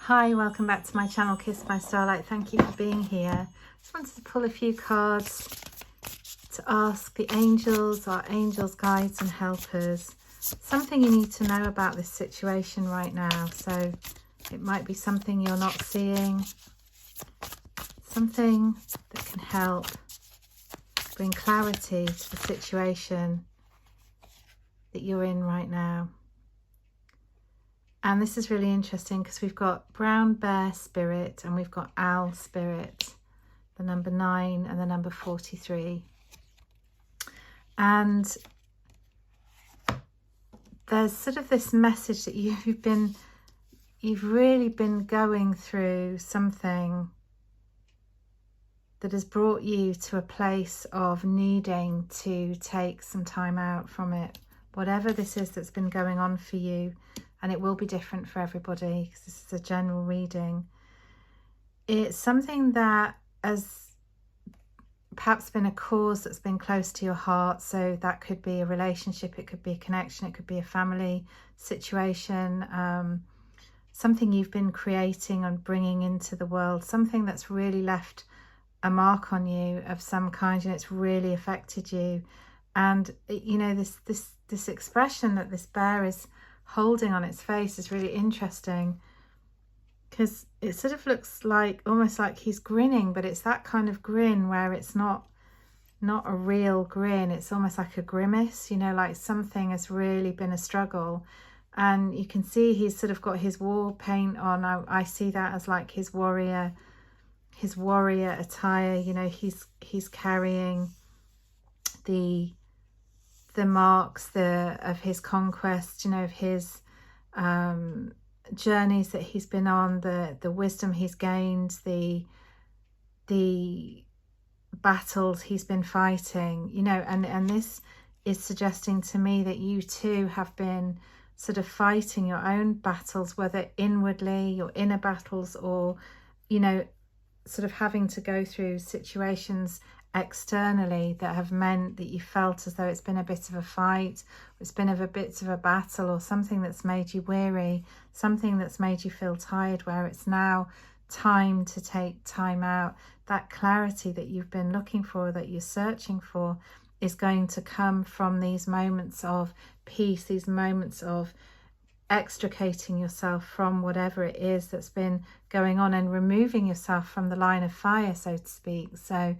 Hi, welcome back to my channel, Kissed by Starlight. Thank you for being here. Just wanted to pull a few cards to ask the angels, our angels, guides and helpers, something you need to know about this situation right now. So it might be something you're not seeing, something that can help bring clarity to the situation that you're in right now. And this is really interesting because we've got brown bear spirit and we've got owl spirit, the number 9 and the number 43. And there's sort of this message that you've really been going through something that has brought you to a place of needing to take some time out from it, whatever this is that's been going on for you. And it will be different for everybody because this is a general reading. It's something that has perhaps been a cause that's been close to your heart. So that could be a relationship, it could be a connection, it could be a family situation, something you've been creating and bringing into the world, something that's really left a mark on you of some kind, and it's really affected you. And you know, this expression that this bear is holding on its face is really interesting because it sort of looks like almost like he's grinning, but it's that kind of grin where it's not a real grin. It's almost like a grimace, you know, like something has really been a struggle. And you can see he's sort of got his war paint on. I see that as like his warrior attire. You know, he's carrying the marks of his conquest, you know, of his journeys that he's been on, the wisdom he's gained, the battles he's been fighting, you know, and this is suggesting to me that you too have been sort of fighting your own battles, whether inwardly, your inner battles, or, you know, sort of having to go through situations externally that have meant that you felt as though it's been a bit of a fight, it's been a bit of a battle, or something that's made you weary, something that's made you feel tired, where it's now time to take time out. That clarity that you've been looking for, that you're searching for, is going to come from these moments of peace, these moments of extricating yourself from whatever it is that's been going on and removing yourself from the line of fire, so to speak. So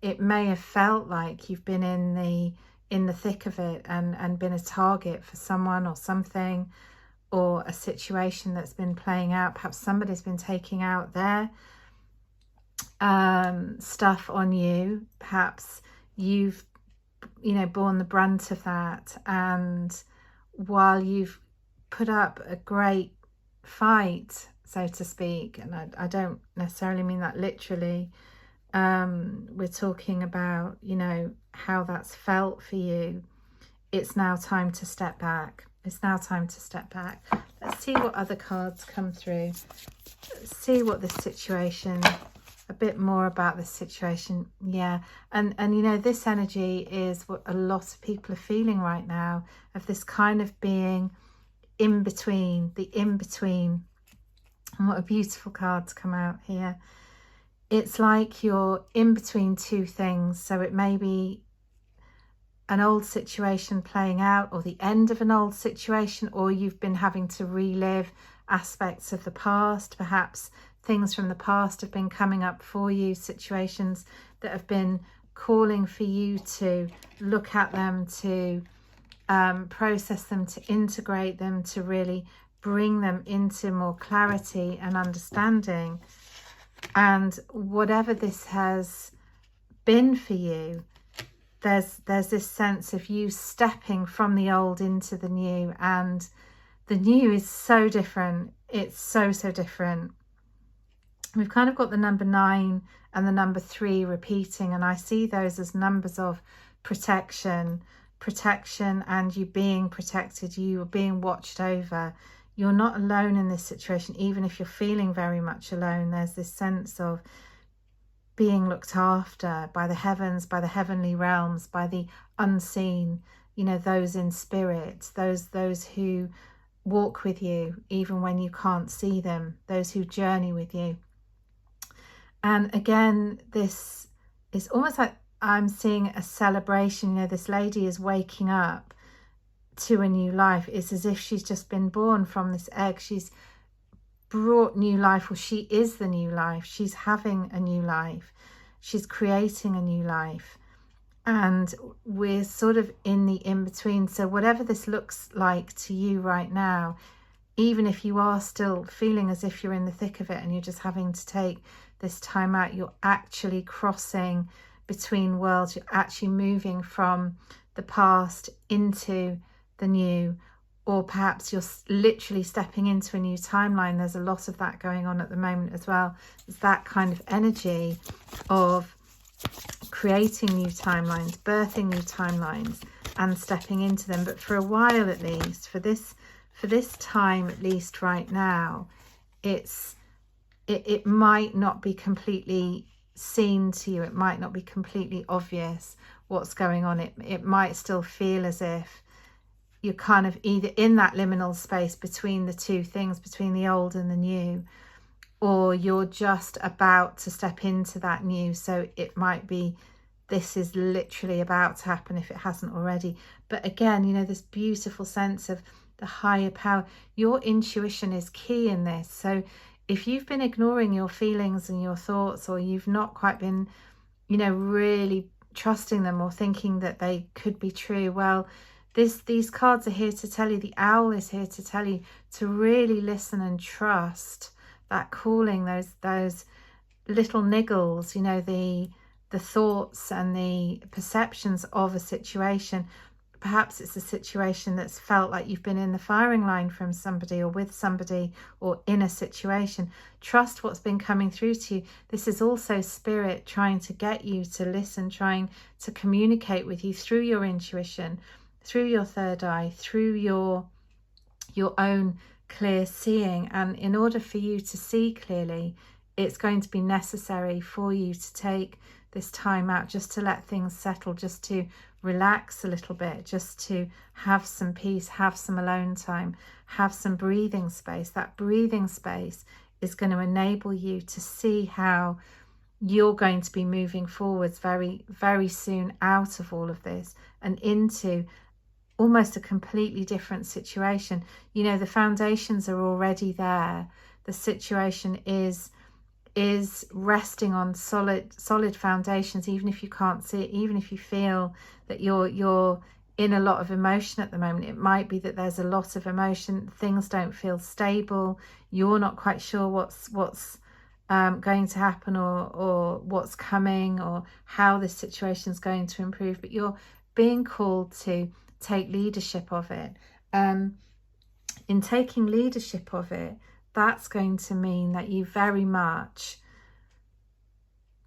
it may have felt like you've been in the thick of it and been a target for someone or something, or a situation that's been playing out. Perhaps somebody's been taking out their stuff on you. Perhaps you've, you know, borne the brunt of that. And while you've put up a great fight, so to speak, and I don't necessarily mean that literally, we're talking about, you know, how that's felt for you. It's now time to step back. It's now time to step back. Let's see what other cards come through. Let's see what this situation, a bit more about this situation. Yeah, and you know, this energy is what a lot of people are feeling right now, of this kind of being in between, the in-between. And what a beautiful card to come out here. It's like you're in between two things. So it may be an old situation playing out, or the end of an old situation, or you've been having to relive aspects of the past. Perhaps things from the past have been coming up for you, situations that have been calling for you to look at them, to process them, to integrate them, to really bring them into more clarity and understanding. And whatever this has been for you, there's this sense of you stepping from the old into the new, and the new is so different. It's so different. We've kind of got the number 9 and the number 3 repeating, and I see those as numbers of protection, and you being protected, you are being watched over. You're not alone in this situation, even if you're feeling very much alone. There's this sense of being looked after by the heavens, by the heavenly realms, by the unseen, you know, those in spirit, those who walk with you even when you can't see them, those who journey with you. And again, this is almost like I'm seeing a celebration. You know, this lady is waking up to a new life. It's as if she's just been born from this egg. She's brought new life, or she is the new life. She's having a new life. She's creating a new life. And we're sort of in the in-between. So whatever this looks like to you right now, even if you are still feeling as if you're in the thick of it and you're just having to take this time out, you're actually crossing between worlds. You're actually moving from the past into the new, or perhaps you're literally stepping into a new timeline. There's a lot of that going on at the moment as well. It's that kind of energy of creating new timelines, birthing new timelines and stepping into them. But for a while, at least, for this time, at least right now, it might not be completely seen to you. It might not be completely obvious what's going on. It might still feel as if you're kind of either in that liminal space between the two things, between the old and the new, or you're just about to step into that new. So it might be this is literally about to happen if it hasn't already. But again, you know, this beautiful sense of the higher power. Your intuition is key in this. So if you've been ignoring your feelings and your thoughts, or you've not quite been, you know, really trusting them or thinking that they could be true, well, these cards are here to tell you, the owl is here to tell you to really listen and trust that calling, those little niggles, you know, the thoughts and the perceptions of a situation. Perhaps it's a situation that's felt like you've been in the firing line from somebody, or with somebody, or in a situation. Trust what's been coming through to you. This is also spirit trying to get you to listen, trying to communicate with you through your intuition, through your third eye, through your own clear seeing. And in order for you to see clearly, it's going to be necessary for you to take this time out, just to let things settle, just to relax a little bit, just to have some peace, have some alone time, have some breathing space. That breathing space is going to enable you to see how you're going to be moving forwards very, very soon out of all of this and into almost a completely different situation. You know, the foundations are already there. The situation is resting on solid foundations, even if you can't see it, even if you feel that you're in a lot of emotion at the moment. It might be that there's a lot of emotion, things don't feel stable, you're not quite sure what's going to happen, or what's coming, or how this situation is going to improve, but you're being called to take leadership of it. In taking leadership of it, that's going to mean that you very much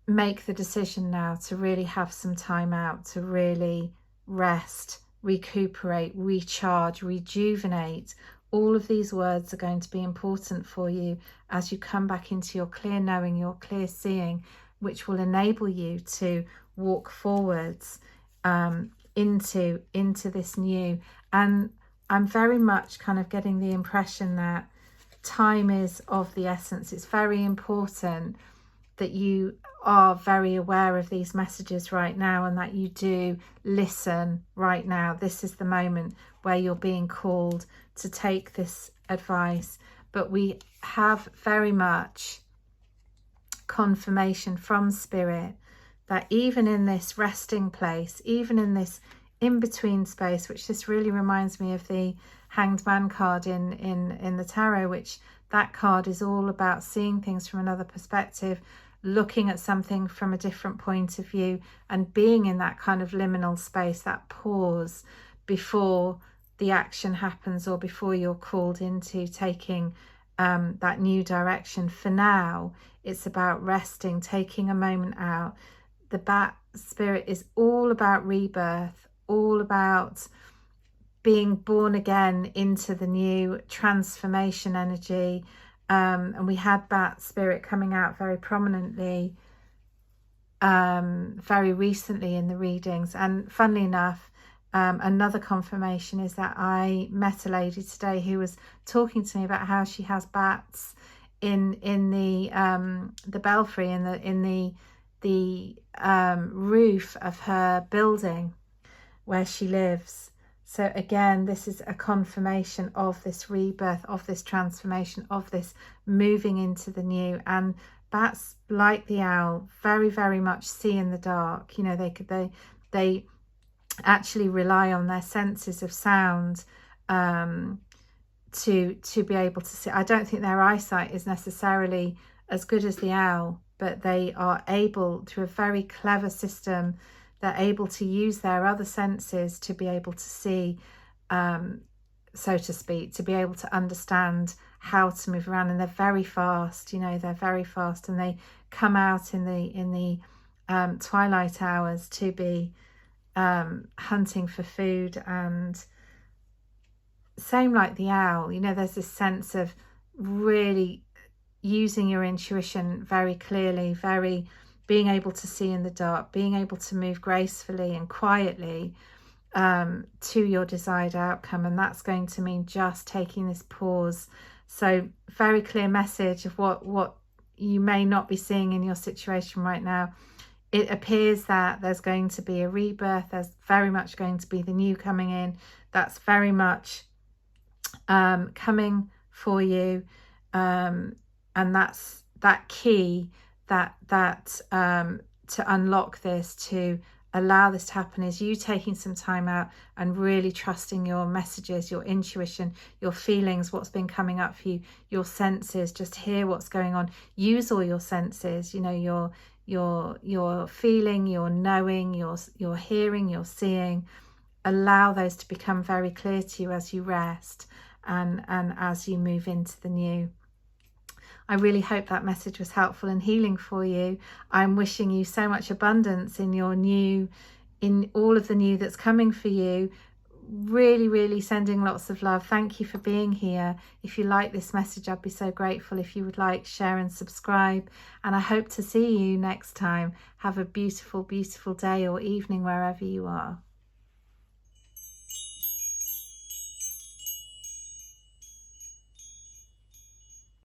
make the decision now to really have some time out, to really rest, recuperate, recharge, rejuvenate. All of these words are going to be important for you as you come back into your clear knowing, your clear seeing, which will enable you to walk forwards into this new. And I'm very much kind of getting the impression that time is of the essence. It's very important that you are very aware of these messages right now, and that you do listen right now. This is the moment where you're being called to take this advice. But we have very much confirmation from spirit that even in this resting place, even in this in-between space, which this really reminds me of the Hanged Man card in the tarot, which that card is all about seeing things from another perspective, looking at something from a different point of view, and being in that kind of liminal space, that pause before the action happens, or before you're called into taking that new direction. For now, it's about resting, taking a moment out. The Bat spirit is all about rebirth, all about being born again into the new, transformation energy. And we had Bat spirit coming out very prominently very recently in the readings. And funnily enough, Another confirmation is that I met a lady today who was talking to me about how she has bats in the belfry, in the roof of her building where she lives. So again, this is a confirmation of this rebirth, of this transformation, of this moving into the new. And bats, like the owl, very, very much see in the dark. You know, they actually rely on their senses of sound to be able to see. I don't think their eyesight is necessarily as good as the owl, but they are able, through a very clever system, they're able to use their other senses to be able to see, so to speak, to be able to understand how to move around. And they're very fast, you know, they're very fast, and they come out in the twilight hours to be hunting for food. And same like the owl, you know, there's this sense of really using your intuition very clearly, very being able to see in the dark, being able to move gracefully and quietly to your desired outcome. And that's going to mean just taking this pause. So very clear message of what you may not be seeing in your situation right now. It appears that there's going to be a rebirth. There's very much going to be the new coming in. That's very much coming for you. And that's that key that to unlock this, to allow this to happen, is you taking some time out and really trusting your messages, your intuition, your feelings, what's been coming up for you, your senses. Just hear what's going on. Use all your senses, you know, your feeling, your knowing, your hearing, your seeing. Allow those to become very clear to you as you rest and as you move into the new. I really hope that message was helpful and healing for you. I'm wishing you so much abundance in your new, in all of the new that's coming for you. Really, really sending lots of love. Thank you for being here. If you like this message, I'd be so grateful if you would like, share and subscribe. And I hope to see you next time. Have a beautiful, beautiful day or evening wherever you are.